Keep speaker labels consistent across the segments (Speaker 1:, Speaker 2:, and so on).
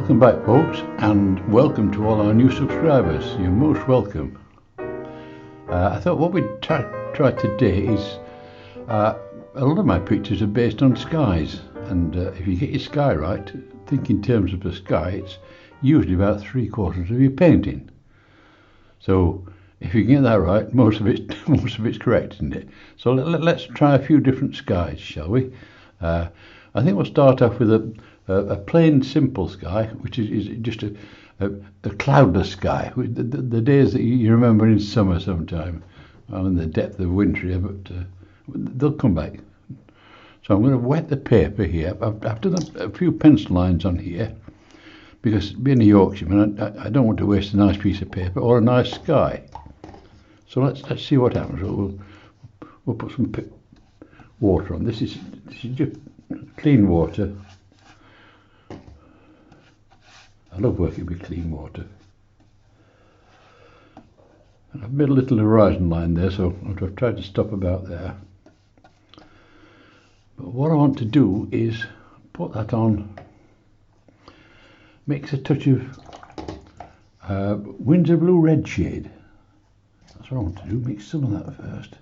Speaker 1: Welcome back, folks, and welcome to all our new subscribers. You're most welcome. I thought what we'd try today is a lot of my pictures are based on skies, and if you get your sky right, think in terms of the sky, it's usually about 3/4 of your painting. So if you get that right, most of it's correct, isn't it? So let's try a few different skies, shall we? I think we'll start off with a plain, simple sky, which is just a cloudless sky. The days that you remember in summer sometime, in the depth of winter, but they'll come back. So I'm going to wet the paper here. I've done a few pencil lines on here, because being a Yorkshireman, I don't want to waste a nice piece of paper or a nice sky. So let's see what happens. We'll put some water on. This is just clean water. I love working with clean water. And I've made a little horizon line there, so I've tried to stop about there. But what I want to do is put that on, mix a touch of Windsor Blue Red shade. That's what I want to do, mix some of that first.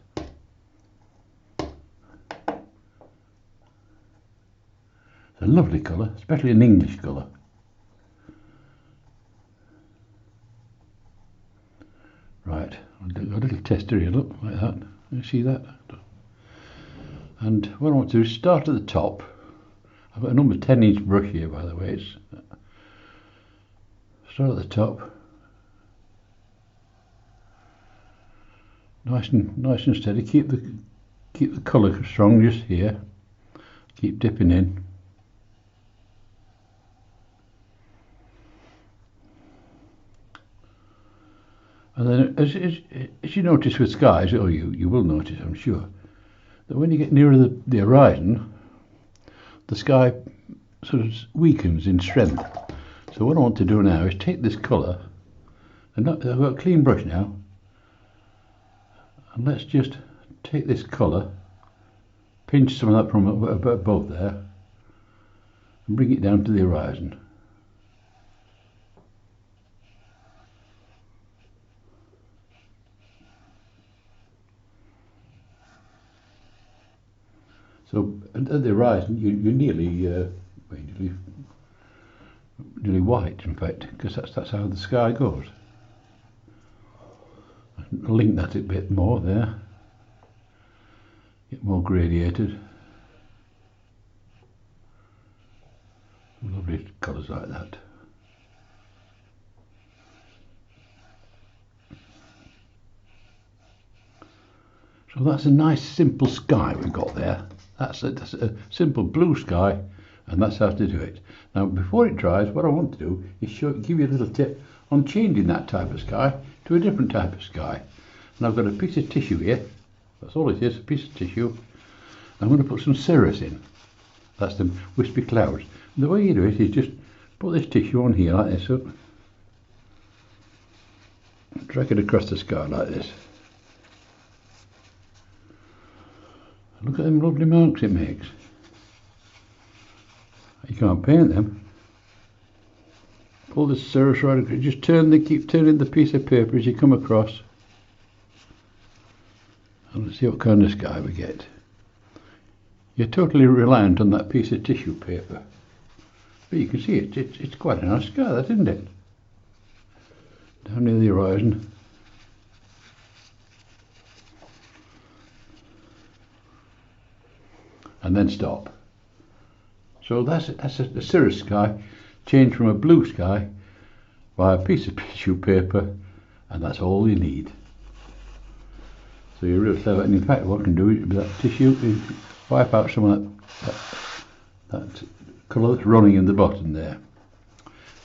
Speaker 1: It's a lovely colour, especially an English colour. Right, I'll do a little tester here, look, like that. You see that? And what I want to do is start at the top. I've got a number 10-inch brush here, by the way. It's start at the top. Nice and steady. Keep the colour strong just here. Keep dipping in. And then, as you notice with skies, or you will notice, I'm sure, that when you get nearer the horizon, the sky sort of weakens in strength. So what I want to do now is take this colour, and I've got a clean brush now, and let's just take this colour, pinch some of that from above there, and bring it down to the horizon. So at the horizon, you're nearly white, in fact, because that's how the sky goes. I'll link that a bit more there. Get more gradiated. Lovely colours like that. So that's a nice simple sky we've got there. That's a simple blue sky, and that's how to do it. Now, before it dries, what I want to do is give you a little tip on changing that type of sky to a different type of sky. And I've got a piece of tissue here. That's all it is, a piece of tissue. I'm going to put some cirrus in. That's the wispy clouds. And the way you do it is just put this tissue on here like this, so drag it across the sky like this. Look at them lovely marks it makes. You can't paint them. Pull the cirrus right across. Just keep turning the piece of paper as you come across. And let's see what kind of sky we get. You're totally reliant on that piece of tissue paper. But you can see it's quite a nice sky, that, isn't it? Down near the horizon. And then stop. So that's a cirrus sky changed from a blue sky by a piece of tissue paper, and that's all you need. So you're real clever. And in fact, what I can do with that tissue is wipe out some of that colour that's running in the bottom there,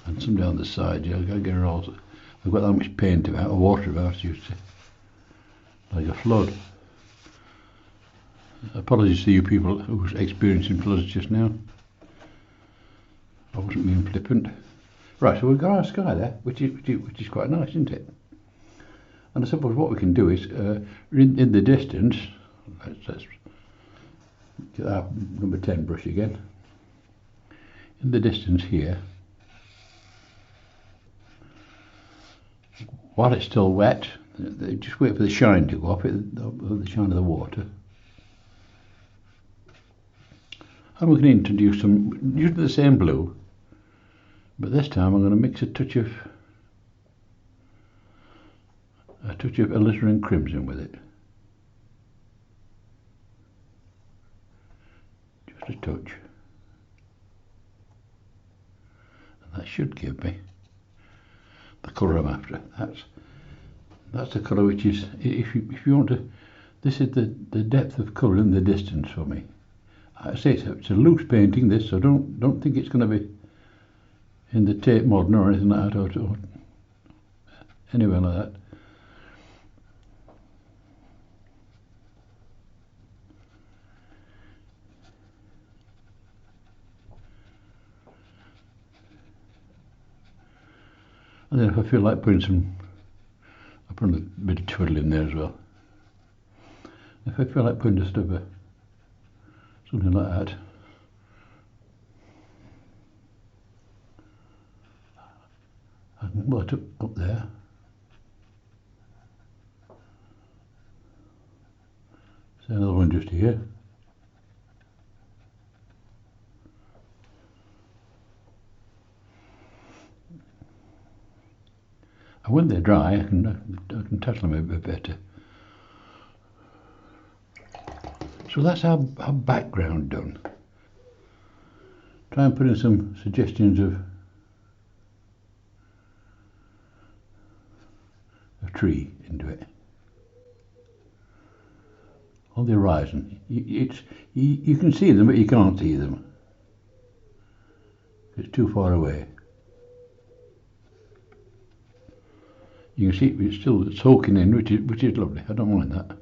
Speaker 1: and some down the side. I've got to get it all. I've got that much paint about, or water about, used to, like a flood. Apologies to you people who were experiencing floods just now. I wasn't being flippant. Right, so we've got our sky there, which is quite nice, isn't it? And I suppose what we can do is, in the distance, let's get our number 10 brush again. In the distance here, while it's still wet, just wait for the shine to go off it, the shine of the water. And we're going to introduce some, using the same blue, but this time I'm going to mix a touch of alizarin crimson with it. Just a touch. And that should give me the colour I'm after. That's the colour which is, if you want to, this is the depth of colour in the distance for me. I say it's a loose painting, this, so don't think it's going to be in the Tate Modern or anything like that, or anywhere like that. And then if I feel like putting some, I'll put a bit of twiddle in there as well. If I feel like putting just something like that. I can put it up there. So another one just here. And when they're dry, I can touch them a bit better. So that's our background done. Try and put in some suggestions of tree into it. On the horizon, you can see them, but you can't see them. It's too far away. You can see it's still soaking in, which is lovely. I don't mind that.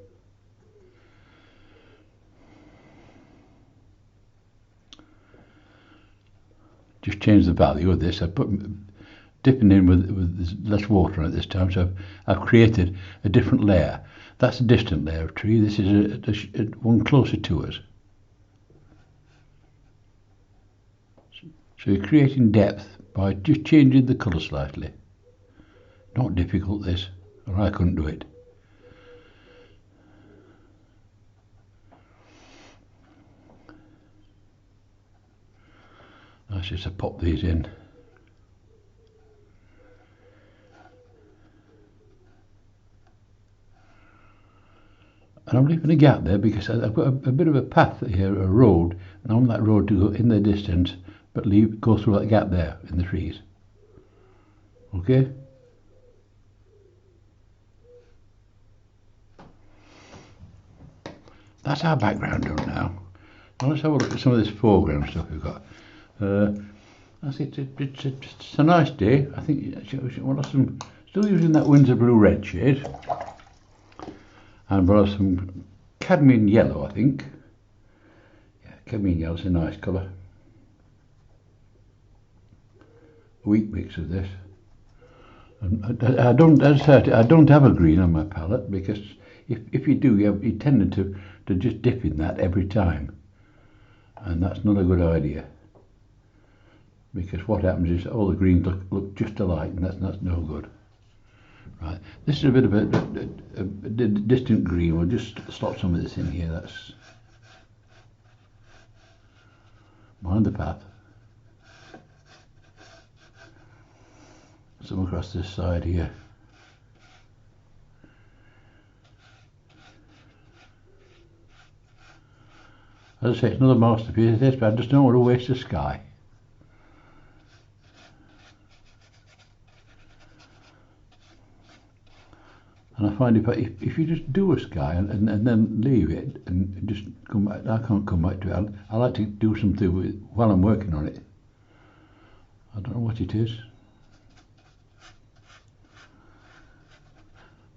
Speaker 1: Just change the value of this. I put dipping in with less water at this time, so I've created a different layer. That's a distant layer of tree. This is a one closer to us. So you're creating depth by just changing the colour slightly. Not difficult, this, or I couldn't do it. That's just to pop these in. And I'm leaving a gap there because I've got a bit of a path here, a road, and I want that road to go in the distance, but go through that gap there in the trees. Okay? That's our background done now. Now let's have a look at some of this foreground stuff we've got. It's a nice day. I think we'll have some, still using that Windsor Blue red shade. And we'll have some cadmium yellow, I think. Yeah, cadmium yellow is a nice colour. A weak mix of this. And I don't have a green on my palette because if you do, you tend to just dip in that every time, and that's not a good idea. Because what happens is all the greens look just alike, and that's no good. Right, this is a bit of a distant green. We'll just slot some of this in here. That's mind the path. Some across this side here. As I say, it's another masterpiece of this, but I just don't want to waste the sky. And I find if you just do a sky and then leave it and just come back, I can't come back to it. I like to do something while I'm working on it. I don't know what it is.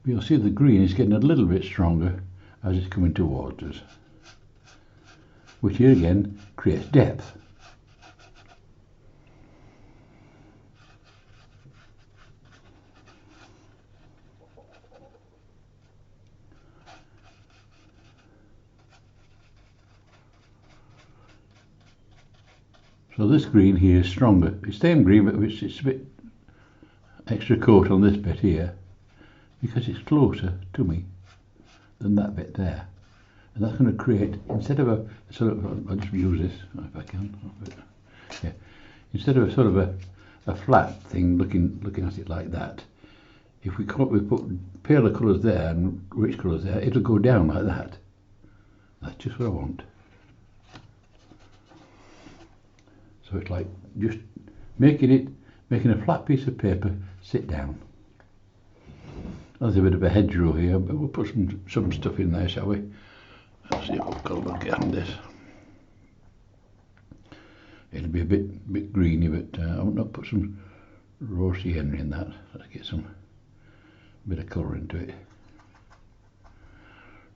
Speaker 1: But you'll see the green is getting a little bit stronger as it's coming towards us, which here again creates depth. So this green here is stronger. It's the same green, but it's a bit extra coat on this bit here. because it's closer to me than that bit there. And that's going to create, instead of a sort of, I'll just use this if I can. Yeah. Instead of a sort of a flat thing looking at it like that, if we put paler colours there and rich colours there, it'll go down like that. That's just what I want. So it's like just making a flat piece of paper sit down. There's a bit of a hedgerow here, but we'll put some stuff in there, shall we? Let's see what colour we'll get on this. It'll be a bit greeny, but I want to put some raw sienna in that. Let's get some bit of colour into it.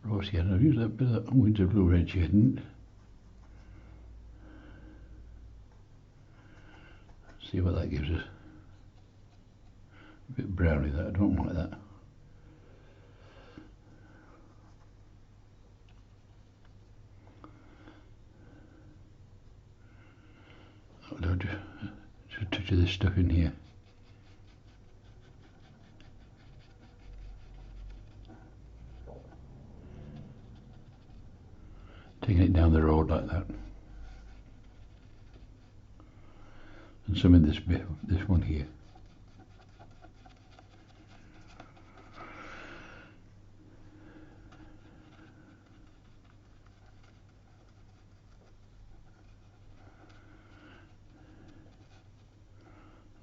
Speaker 1: Raw sienna. I've used a bit of winter blue red shade. See what that gives us. A bit browny that. I don't like that. I'll just a touch of this stuff in here. Taking it down the road like that. And some in this bit, this one here.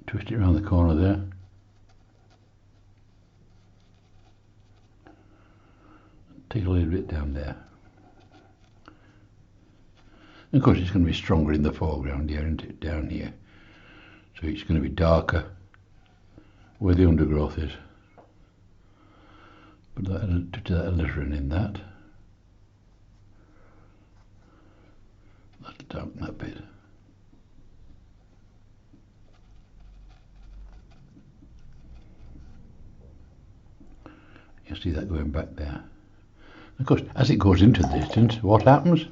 Speaker 1: Twist it around the corner there. Take a little bit down there. And of course it's going to be stronger in the foreground here, isn't it? Down here. So it's going to be darker where the undergrowth is. Put that, touch that alizarin in that. That'll darken that bit. You see that going back there. Of course, as it goes into the distance, what happens?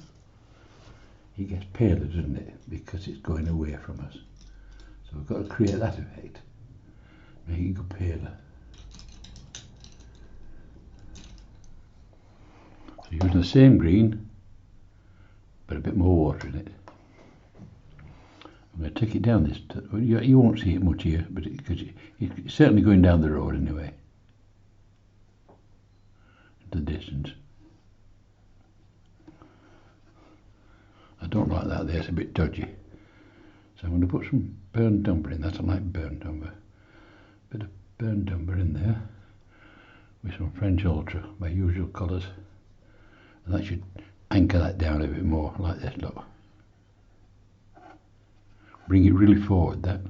Speaker 1: It gets paler, doesn't it? Because it's going away from us. So we've got to create that effect, make it go paler. So using the same green, but a bit more water in it. I'm going to take it down this. You won't see it much here, but because it's certainly going down the road anyway. The distance. I don't like that there, it's a bit dodgy. So I'm going to put some burnt umber in that. I like burnt umber. Bit of burnt umber in there with some French Ultra, my usual colours. And that should anchor that down a bit more, like this, look. Bring it really forward, that.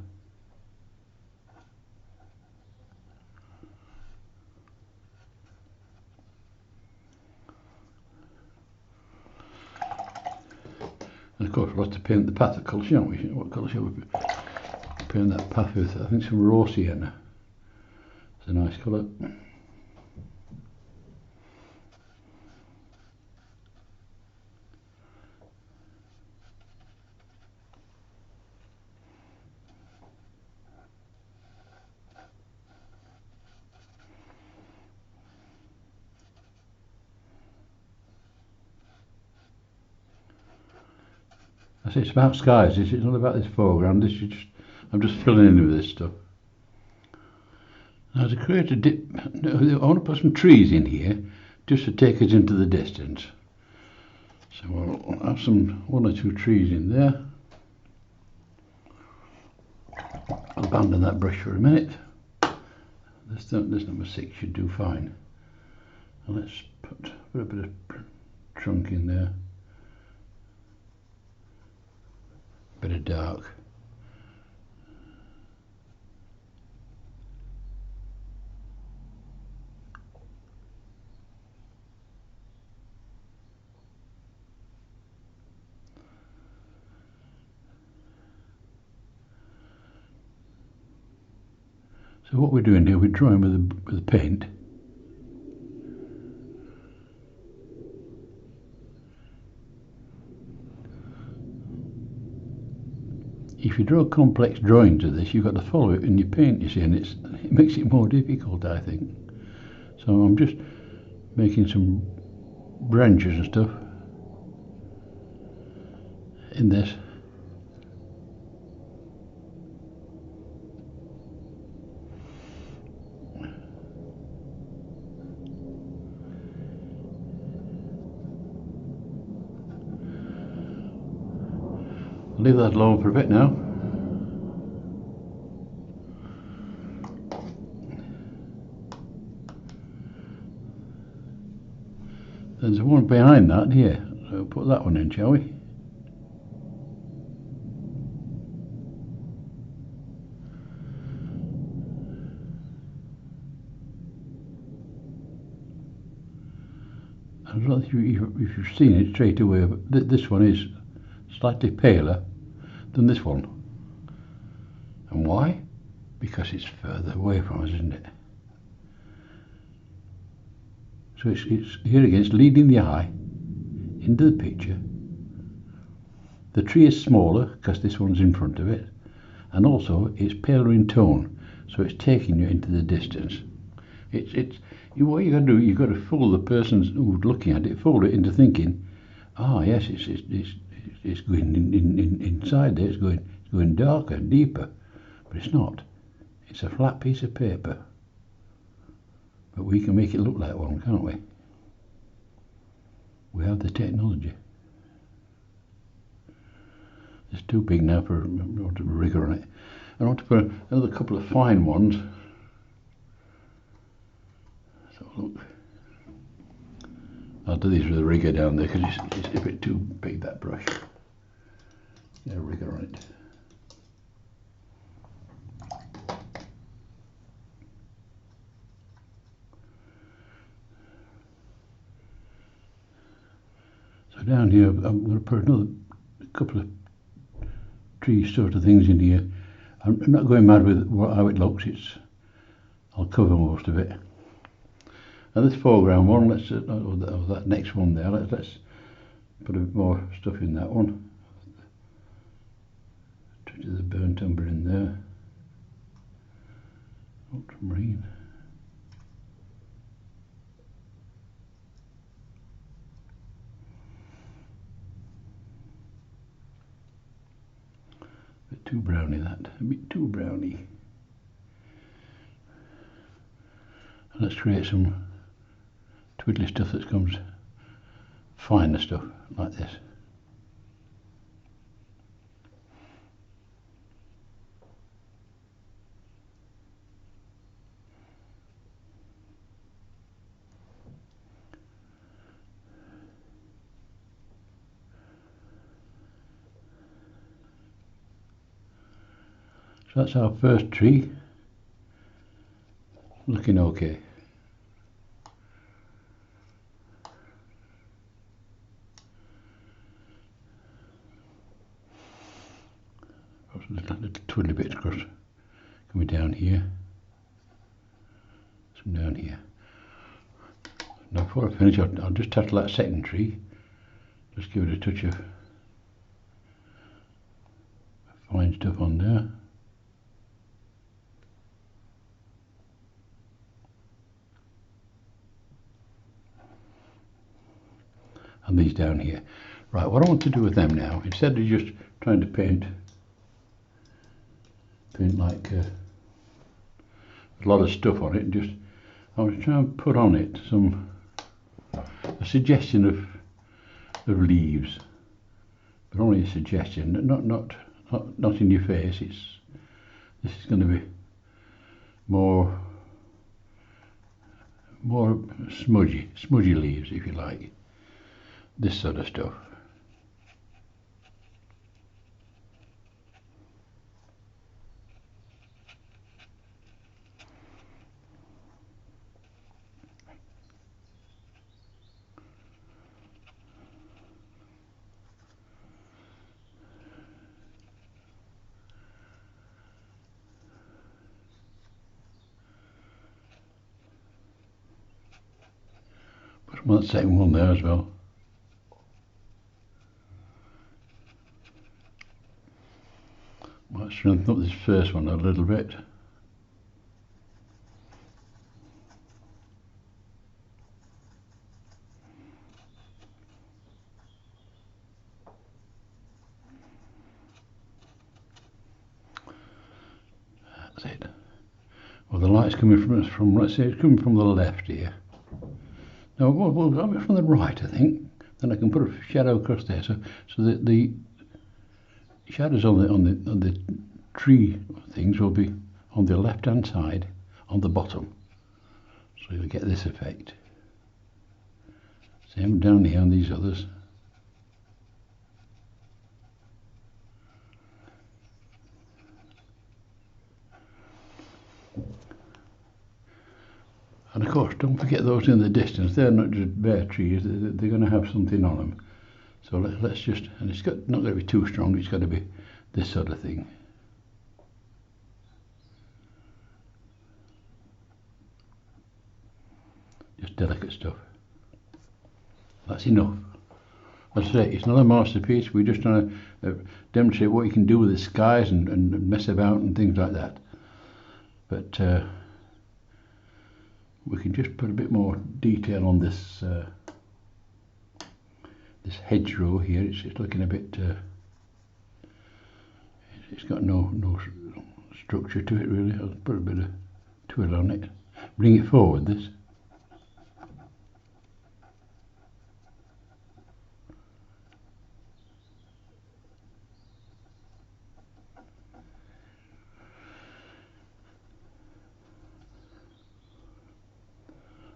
Speaker 1: And of course we'll have to paint the path of colour, shan't we? What colour shall we paint that path with? I think some raw sienna. It's a nice colour. I say it's about skies, it's not about this foreground. This is just, I'm just filling in with this stuff. Now to create a dip, I want to put some trees in here just to take us into the distance. So we'll have one or two trees in there. I'll abandon that brush for a minute. This number 6 should do fine. And let's put a bit of trunk in there. Bit of dark. So what we're doing here, we're drawing with the paint. If you draw complex drawings of this, you've got to follow it in your paint, you see, and it makes it more difficult, I think. So I'm just making some branches and stuff in this. I'll leave that alone for a bit now. There's one behind that here, so put that one in, shall we? I don't know if you've seen it straight away, but this one is slightly paler than this one. And why? Because it's further away from us, isn't it? So it's here again, it's leading the eye into the picture. The tree is smaller because this one's in front of it, and also it's paler in tone, so it's taking you into the distance. What you got to do, you've got to fool the person who's looking at it, fool it into thinking, yes, it's going inside there, it's going darker, deeper, but it's not. It's a flat piece of paper, but we can make it look like one, can't we? We have the technology. It's too big now for a rigger on it. I want to put another couple of fine ones. So look, I'll do these with a rigger down there because it's a bit too big, that brush. Get a rigger on it. So down here I'm going to put another couple of tree sort of things in here. I'm not going mad with how it looks. I'll cover most of it. And this foreground one, let's that next one there. Let's put a bit more stuff in that one. Touch of the burnt umber in there. Ultramarine. A bit too browny, that. A bit too browny. And let's create some twiddly stuff that comes finer stuff like this. So that's our first tree, looking okay. Little twiddly bits across, coming down here, some down here. Now before I finish, I'll just tackle that second tree, just give it a touch of fine stuff on there. And these down here. Right, what I want to do with them now, instead of just trying to paint like a lot of stuff on it, I was trying to put on it a suggestion of leaves, but only a suggestion, not in your face. This is going to be more smudgy leaves, if you like. This sort of stuff. Put them on the second one there as well. Might strengthen up this first one a little bit. That's it. Well, the light's coming from let's say it's coming from the left here. No, well, from the right, I think. Then I can put a shadow across there, so that the shadows on the tree things will be on the left-hand side, on the bottom. So you'll get this effect. Same down here on these others. And of course, don't forget those in the distance. They're not just bare trees. They're going to have something on them. So let's just, and it's not going to be too strong. It's got to be this sort of thing. Just delicate stuff. That's enough. As I say, it's not a masterpiece. We're just trying to demonstrate what you can do with the skies and mess about and things like that. But we can just put a bit more detail on this this hedgerow here. It's looking a bit. It's got no structure to it really. I'll put a bit of twill on it. Bring it forward. This.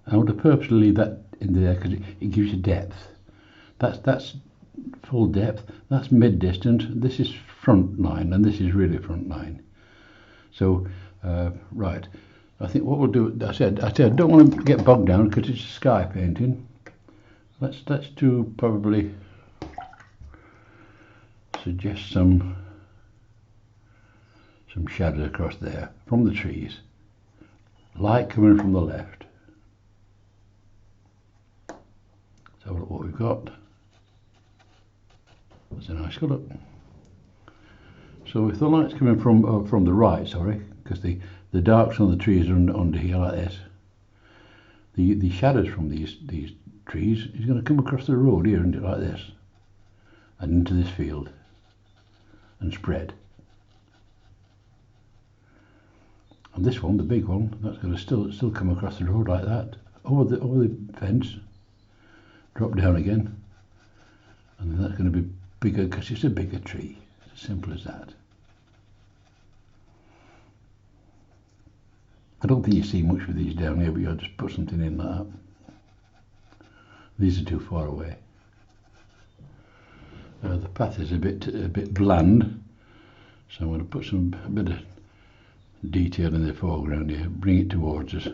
Speaker 1: I want to purposely leave that in there because it gives you depth. That's full depth. That's mid distance. This is front line, and this is really front line. So, right. I think what we'll do. I said I don't want to get bogged down because it's a sky painting. Let's do probably suggest some shadows across there from the trees. Light coming from the left. So look what we've got. That's a nice colour. So if the light's coming from the right, sorry, because the darks on the trees are under here like this, the shadows from these trees is going to come across the road here and like this, and into this field, and spread. And this one, the big one, that's going to still come across the road like that, over the fence. Drop down again, and then that's going to be bigger because it's a bigger tree. It's as simple as that. I don't think you see much with these down here, but you'll just put something in like that. These are too far away. The path is a bit bland, so I'm going to put a bit of detail in the foreground here. Bring it towards us.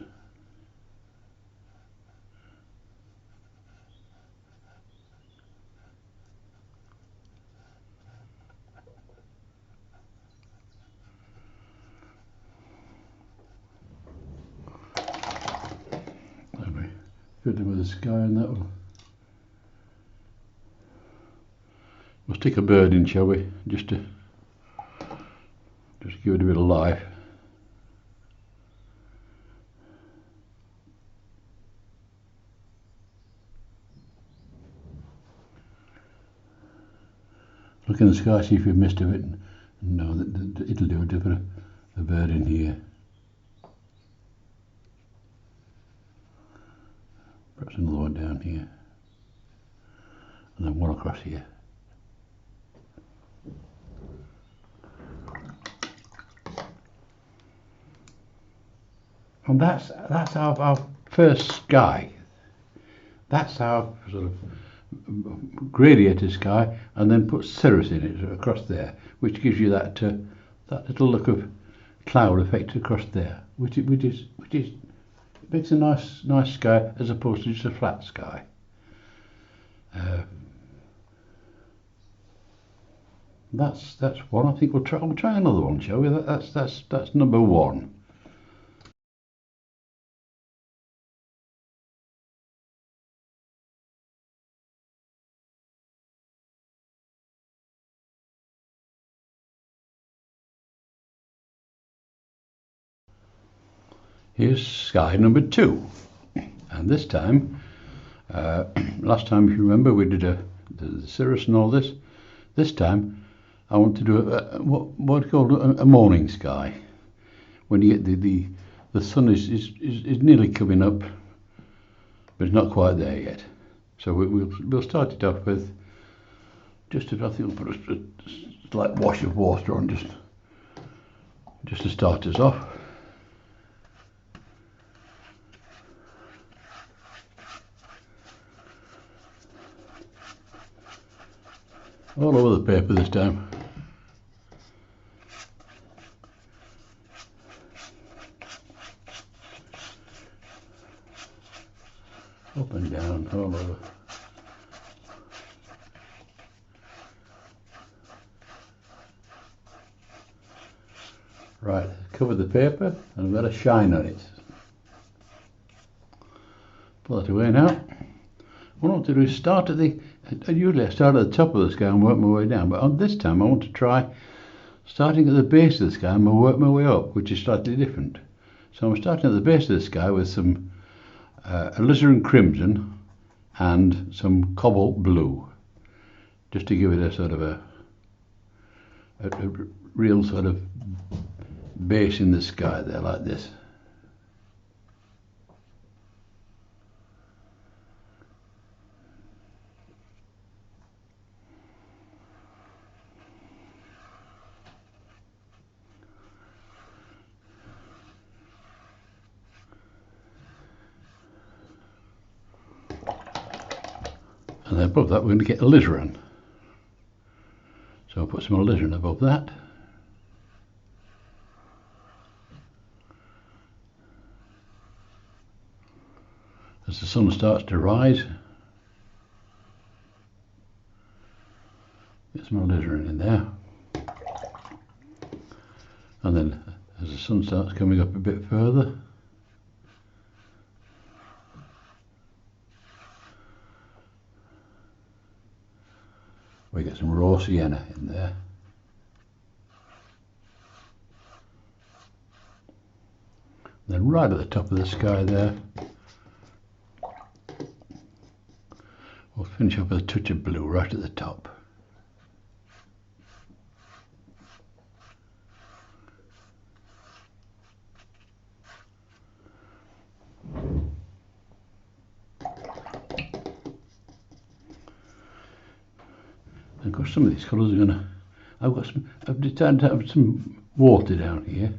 Speaker 1: Fiddling with the sky and that one. We'll stick a bird in, shall we? Just to give it a bit of life. Look in the sky, see if you've missed a bit. No, it'll do. To put a bird in here. Perhaps another one down here, and then one across here. And that's our first sky. That's our sort of gradiated sky, and then put cirrus in it across there, which gives you that little look of cloud effect across there, which is. It makes a nice sky as opposed to just a flat sky. That's one. I think we'll try another one, shall we? That's number one. Here's sky number two, and this time, last time if you remember, we did the cirrus and all this. This time, I want to do what's called a morning sky, when you get the sun is nearly coming up, but it's not quite there yet. So we'll start it off with I think we'll put a slight wash of water on just to start us off. All over the paper this time. Up and down, all over. Right, cover the paper and I've got a shine on it. Pull that away now. What I want to do is start at usually I start at the top of the sky and work my way down, but on this time I want to try starting at the base of the sky and work my way up, which is slightly different. So I'm starting at the base of the sky with some alizarin crimson and some cobalt blue, just to give it a sort of a real sort of base in the sky there, like this. And then above that we're going to get alizarin. So I'll put some alizarin above that. As the sun starts to rise, get some alizarin in there. And then as the sun starts coming up a bit further, we get some raw sienna in there. Then right at the top of the sky there, we'll finish up with a touch of blue right at the top. And of course some of these colours are I've decided to have some water down here.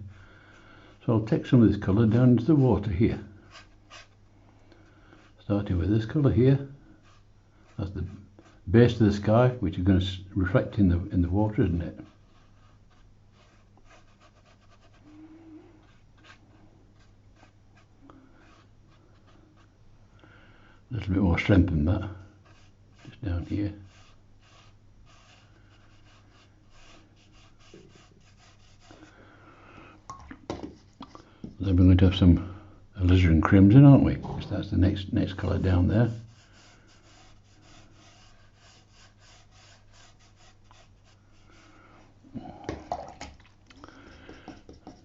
Speaker 1: So I'll take some of this colour down into the water here. Starting with this colour here. That's the base of the sky, which is going to reflect in the water, isn't it? A little bit more strength than that, just down here. Then we're going to have some alizarin crimson, aren't we? Because that's the next colour down there.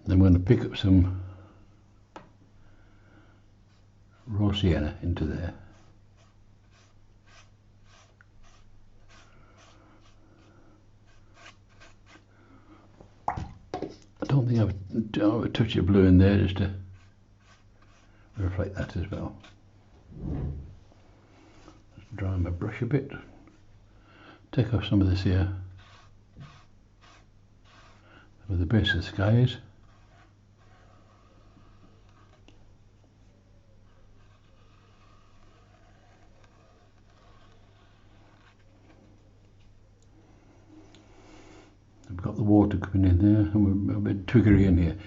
Speaker 1: Then we're going to pick up some raw sienna into there. I don't think I've a touch of blue in there just to reflect that as well. Just dry my brush a bit. Take off some of this here where the base of the sky is. We've got the water coming in there and we're a bit twiggery in here.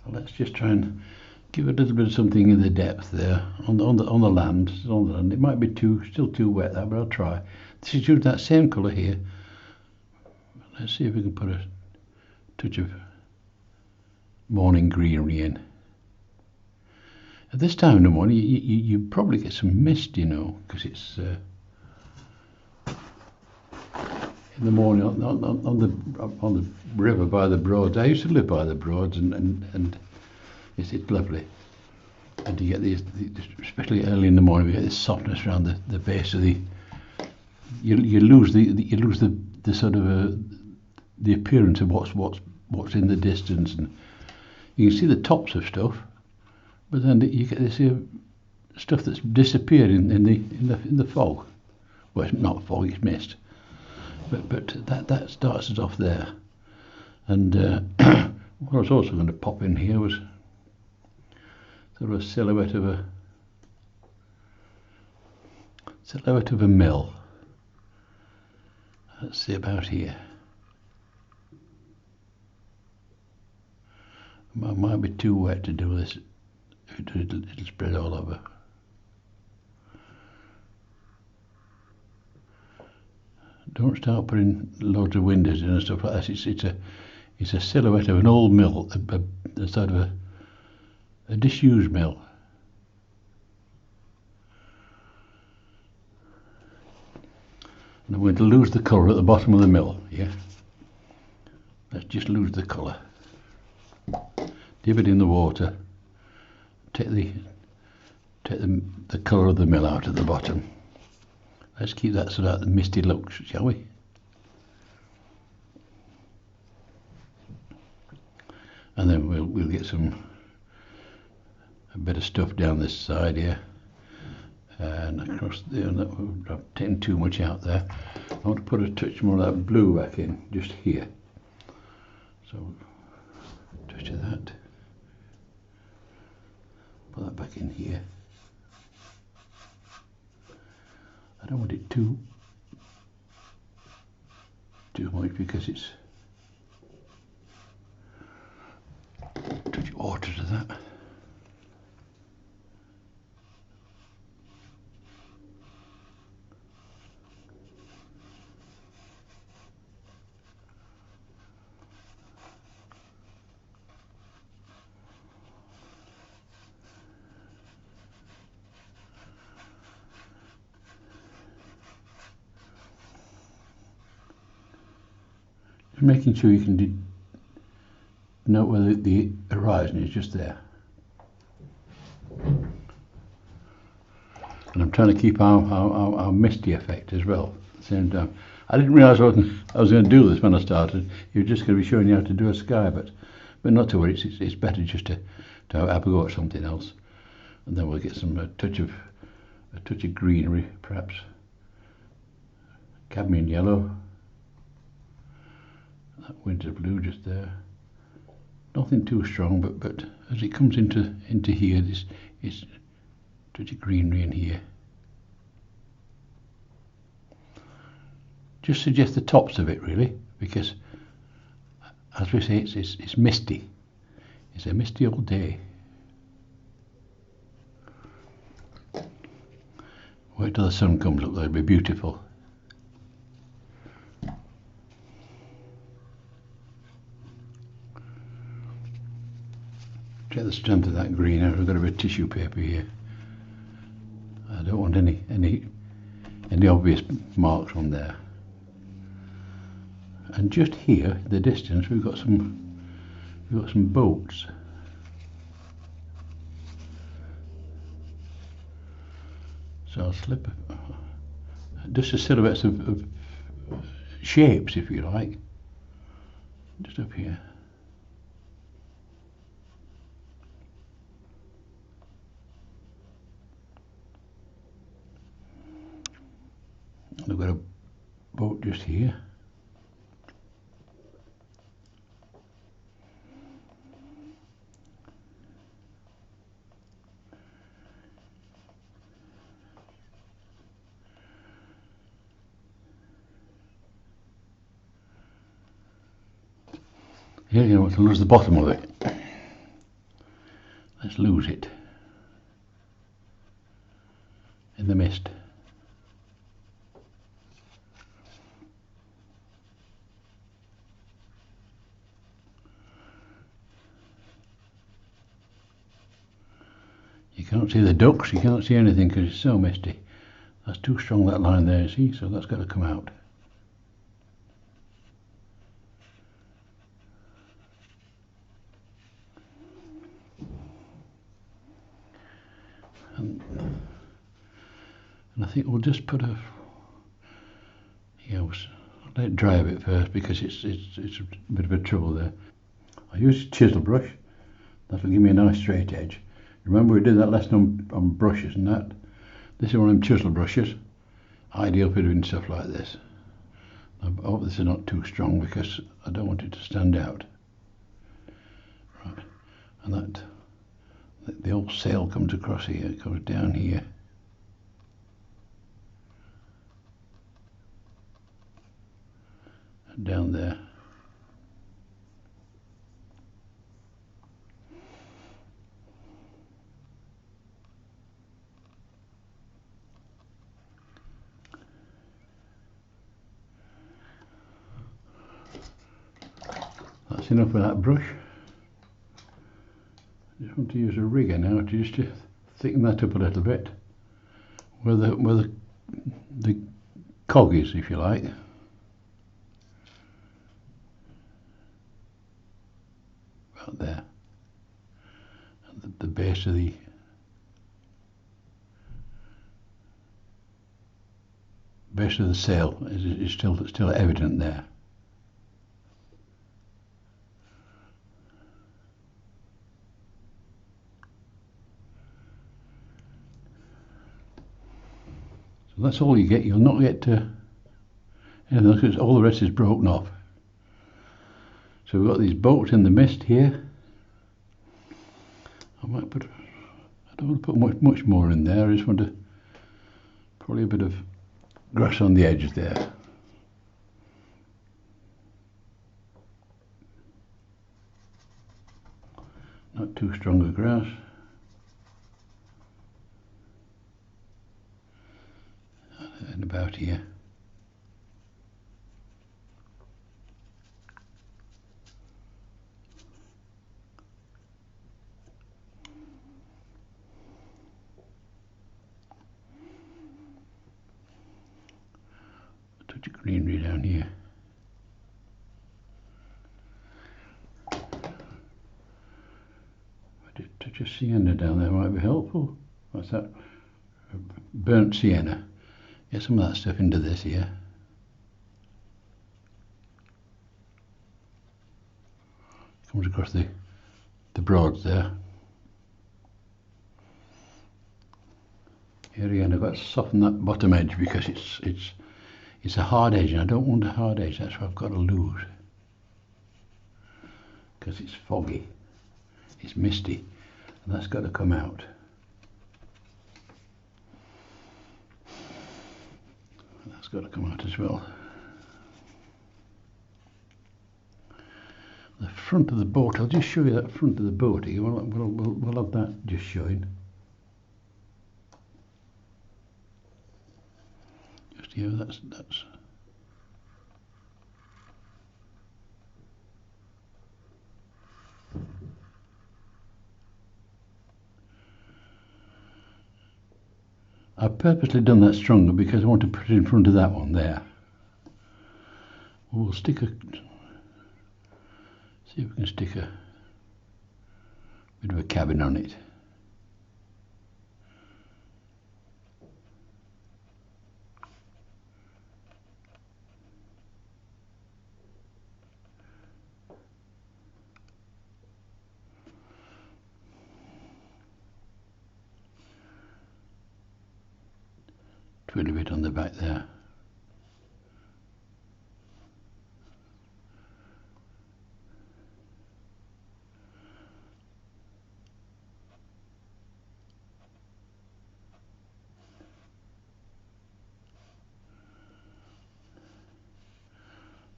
Speaker 1: So let's just try and give a little bit of something in the depth there on the land. It might be still too wet there, but I'll try. This is using that same colour here. Let's see if we can put a touch of morning greenery in. At this time in the morning, you probably get some mist, you know, because it's in the morning on the river by the Broads. I used to live by the Broads, and it's lovely. And you get these, especially early in the morning, we get this softness around the base of the. You lose the sort of the appearance of what's in the distance, and You can see the tops of stuff, but then you get this stuff that's disappeared in the fog. Well, it's not fog; it's mist. But that starts us off there. And what I was also going to pop in here was sort of a silhouette of a mill. Let's see about here. It might be too wet to do this. It'll spread all over. Don't start putting loads of windows in and stuff like that. It's a silhouette of an old mill, a sort of a disused mill. And I'm going to lose the colour at the bottom of the mill. Yeah. Let's just lose the colour. Dip it in the water. Take the colour of the mill out at the bottom. Let's keep that so that the misty look, shall we? And then we'll get a bit of stuff down this side here, and across there. I've taken too much out there. I want to put a touch more of that blue back in, just here. So, a touch of that. Put that back in here. I don't want it too much because it's touch of water to that. Making sure you can note whether the horizon is just there. And I'm trying to keep our misty effect as well at the same time. I didn't realise I was going to do this when I started. You're just going to be showing you how to do a sky, but not to worry. It's better just to have a go at something else, and then we'll get a touch of greenery, perhaps cadmium yellow. That winter blue just there. Nothing too strong, but as it comes into here, this is touch of greenery in here. Just suggest the tops of it really, because as we say, it's misty. It's a misty old day. Wait till the sun comes up, that'll be beautiful. Check the strength of that green. I've got a bit of tissue paper here. I don't want any obvious marks on there. And just here, the distance, we've got some boats. So I'll slip just a silhouettes of shapes, if you like, just up here. I've got a boat just here. Here you want to lose the bottom of it. Let's lose it in the mist. You can't see the ducks, you can't see anything because it's so misty. That's too strong, that line there, see, so that's got to come out. And I think we'll just put we'll let it dry a bit first because it's a bit of a trouble there. I use a chisel brush That'll give me a nice straight edge. Remember we did that lesson on brushes and that. This is one of them chisel brushes, ideal for doing stuff like this. I hope this is not too strong because I don't want it to stand out. Right, and that the old sail comes across here, it goes down here. And down there. That's enough of that brush. I just want to use a rigger now to just to thicken that up a little bit, where the cog is, if you like. About there. And the base of the sail is still evident there. So that's all you get. You'll not get anything else because all the rest is broken off. So we've got these boats in the mist here. I don't want to put much more in there. I just want to probably a bit of grass on the edge there. Not too strong a grass. And about here. A touch of greenery down here. A touch of sienna down there might be helpful. What's that? Burnt sienna. Get some of that stuff into this here. Comes across the broads there. Here again, I've got to soften that bottom edge because it's a hard edge, and I don't want a hard edge. That's what I've got to lose. Because it's foggy, it's misty, and that's got to come out. That's got to come out as well. The front of the boat, I'll just show you that front of the boat here. We'll have that just showing. Just here, that's I've purposely done that stronger because I want to put it in front of that one there. We'll stick see if we can stick a bit of a cabin on it. Twiddle a bit on the back there.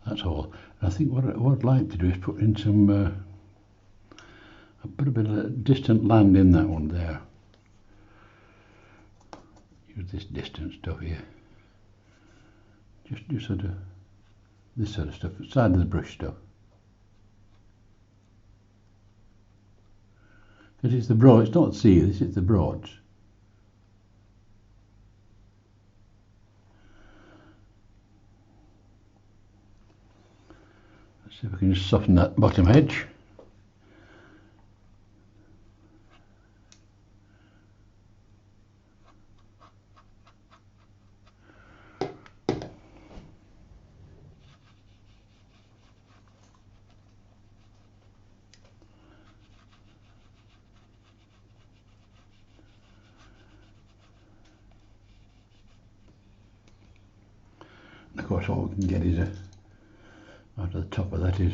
Speaker 1: That's all. And I think what I'd like to do is put in some put a bit of distant land in that one there. Use this distant stuff here. Just sort of this sort of stuff, side of the brush stuff. Because it's the broad, it's not the sea, this is the broads. Let's see if we can just soften that bottom edge. perhaps what we can get is out of the top of that is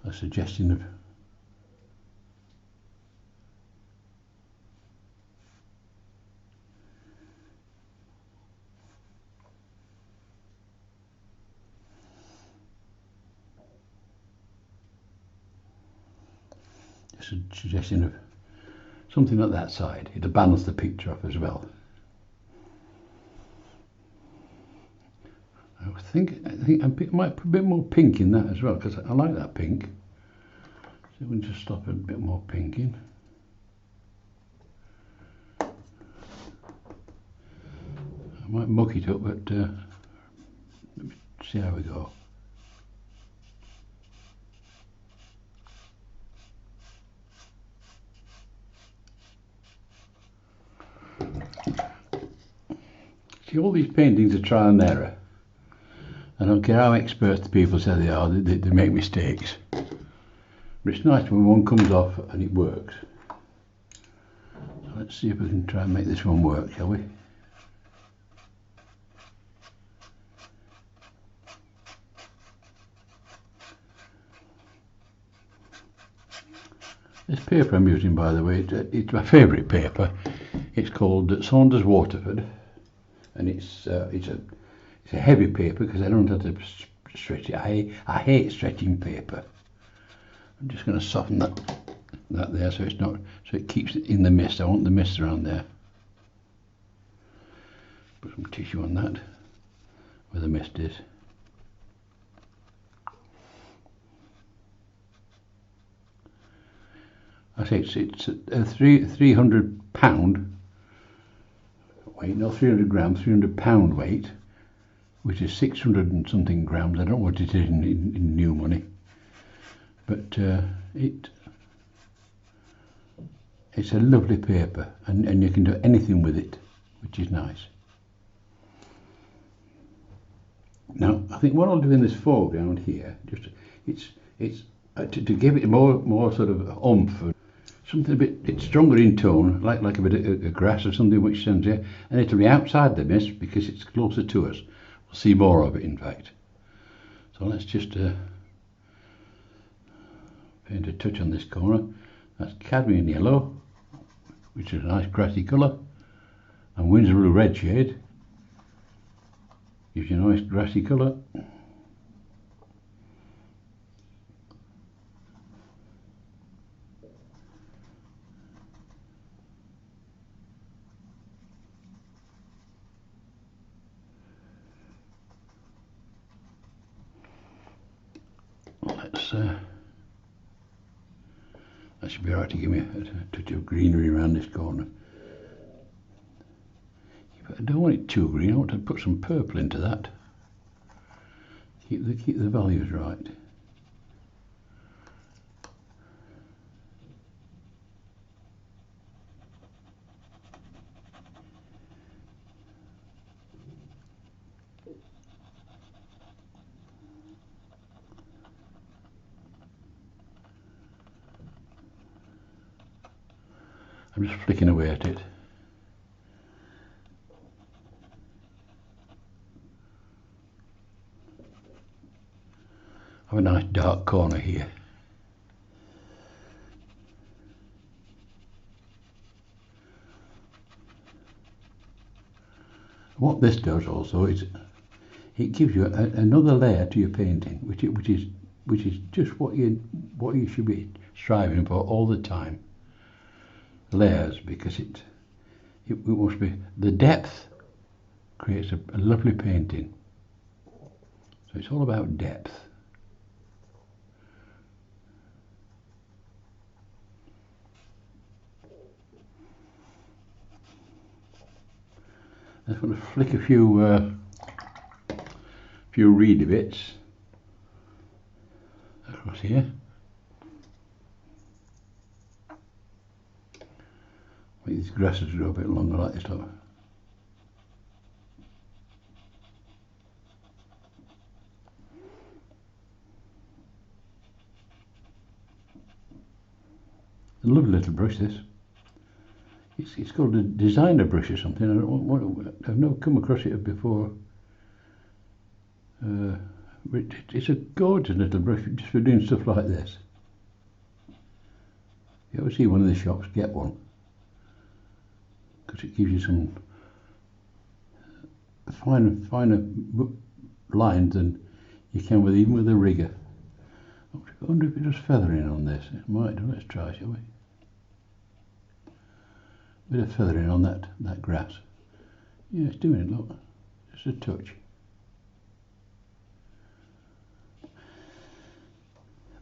Speaker 1: a suggestion of something like that side. It'll balance the picture off as well. I think I might put a bit more pink in that as well, because I like that pink. So we can just stop a bit more pink in. I might muck it up, but let's see how we go. See, all these paintings are trial and error. I don't care how expert the people say they are, they make mistakes. But it's nice when one comes off and it works. So let's see if we can try and make this one work, shall we? This paper I'm using, by the way, it's my favourite paper. It's called Saunders Waterford, and it's a heavy paper because I don't have to stretch it. I hate stretching paper. I'm just going to soften that there so it's not, so it keeps it in the mist. I want the mist around there. Put some tissue on that where the mist is. I say it's a 300 pound weight, no 300 grams, 300 pound weight, which is 600 and something grams. I don't know what it is in new money, but it's a lovely paper, and you can do anything with it, which is nice. Now I think what I'll do in this foreground here, just it's to give it more sort of oomph, something a bit stronger in tone, like a bit of grass or something which sends here, and it'll be outside the mist because it's closer to us. We'll see more of it, in fact. So let's just paint a touch on this corner. That's cadmium yellow, which is a nice grassy colour, and Winslow red shade gives you a nice grassy colour. That should be right to give me a touch of greenery around this corner. But I don't want it too green. I want to put some purple into that. Keep the values right. I'm just flicking away at it. I have a nice dark corner here. What this does also is it gives you another layer to your painting, which is just what you should be striving for all the time. Layers, because it must be, the depth creates a lovely painting. So it's all about depth. I just want to flick a few reedy bits across here. Make these grasses grow a bit longer like this, look. A lovely little brush, this. It's called a designer brush or something. I've never come across it before. It's a gorgeous little brush just for doing stuff like this. If you ever see one of the shops, get one, because it gives you some finer lines than you can with even with a rigger. I wonder if it does feathering on this. It might do. Let's try, shall we? Bit of feathering on that grass. Yeah, it's doing it, look. Just a touch.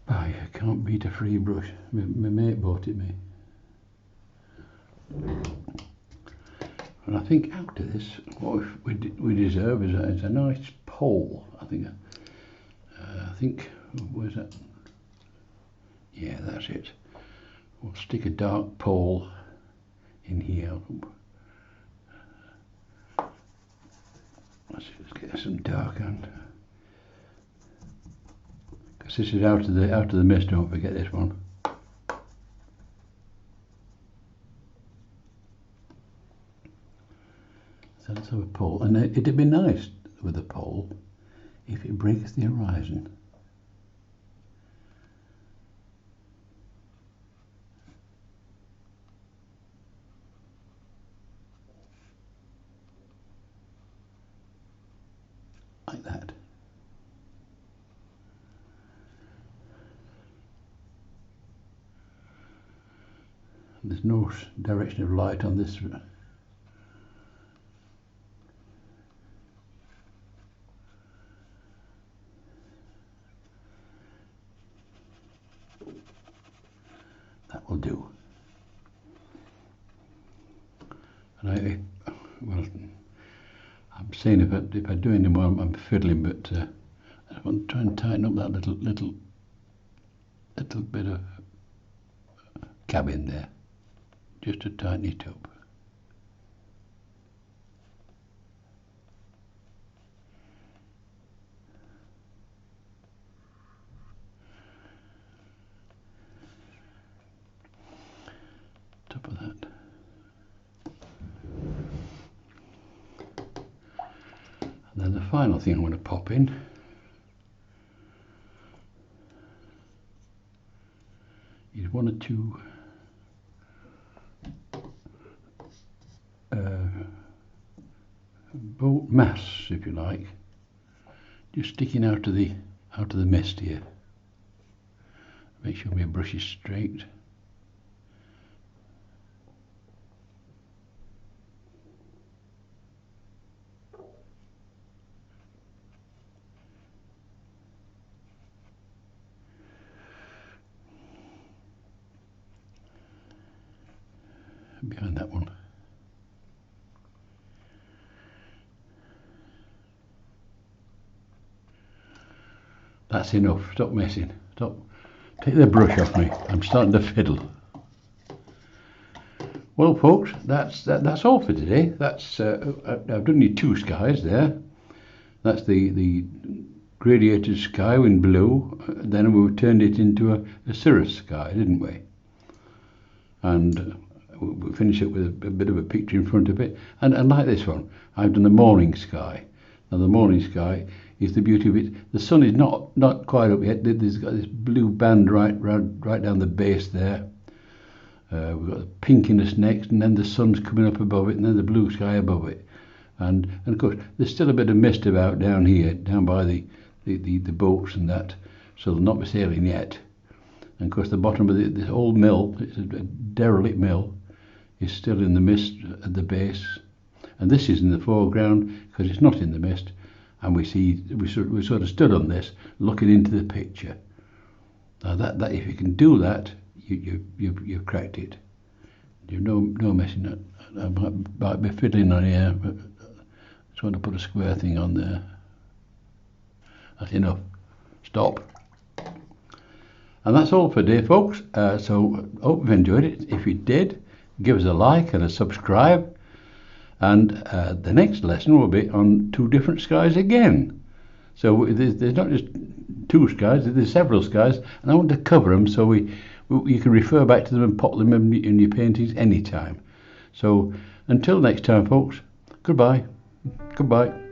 Speaker 1: I can't beat a free brush. My mate bought it me. And I think after this, what we deserve is a nice pole. I think, where's that? Yeah, that's it. We'll stick a dark pole in here. Let's just get some dark and because this is out of the mist. Don't forget this one. So let's have a pole, and it'd be nice with a pole if it breaks the horizon. Like that. There's no direction of light on this. That will do. And well, I'm saying if I do any more, I'm fiddling, but I want to try and tighten up that little bit of cabin there, just to tighten it up. Top of that. And then the final thing I'm going to pop in is one or two bolt masts, if you like, just sticking out of the mist here. Make sure my brush is straight. Behind that one. That's enough. Stop messing. Stop. Take the brush off me. I'm starting to fiddle. Well, folks, that's all for today. That's I've done you two skies there. That's the gradiated sky in blue. Then we turned it into a cirrus sky, didn't we? And we'll finish it with a bit of a picture in front of it. And like this one, I've done the morning sky. Now the morning sky is the beauty of it. The sun is not quite up yet. There's got this blue band right down the base there. We've got the pinkiness next, and then the sun's coming up above it, and then the blue sky above it. And of course, there's still a bit of mist about down here, down by the boats and that, so they'll not be sailing yet. And of course, the bottom of this old mill, it's a derelict mill, is still in the mist at the base, and this is in the foreground because it's not in the mist. And we sort of stood on this, looking into the picture. Now that if you can do that, you've cracked it. You've no messing up. I might be fiddling on here, but I just want to put a square thing on there. That's enough. Stop. And that's all for today, folks. So hope you've enjoyed it. If you did, give us a like and a subscribe. And the next lesson will be on two different skies again. So there's not just two skies, there's several skies, and I want to cover them so you can refer back to them and pop them in your paintings anytime. So until next time, folks, goodbye. Goodbye.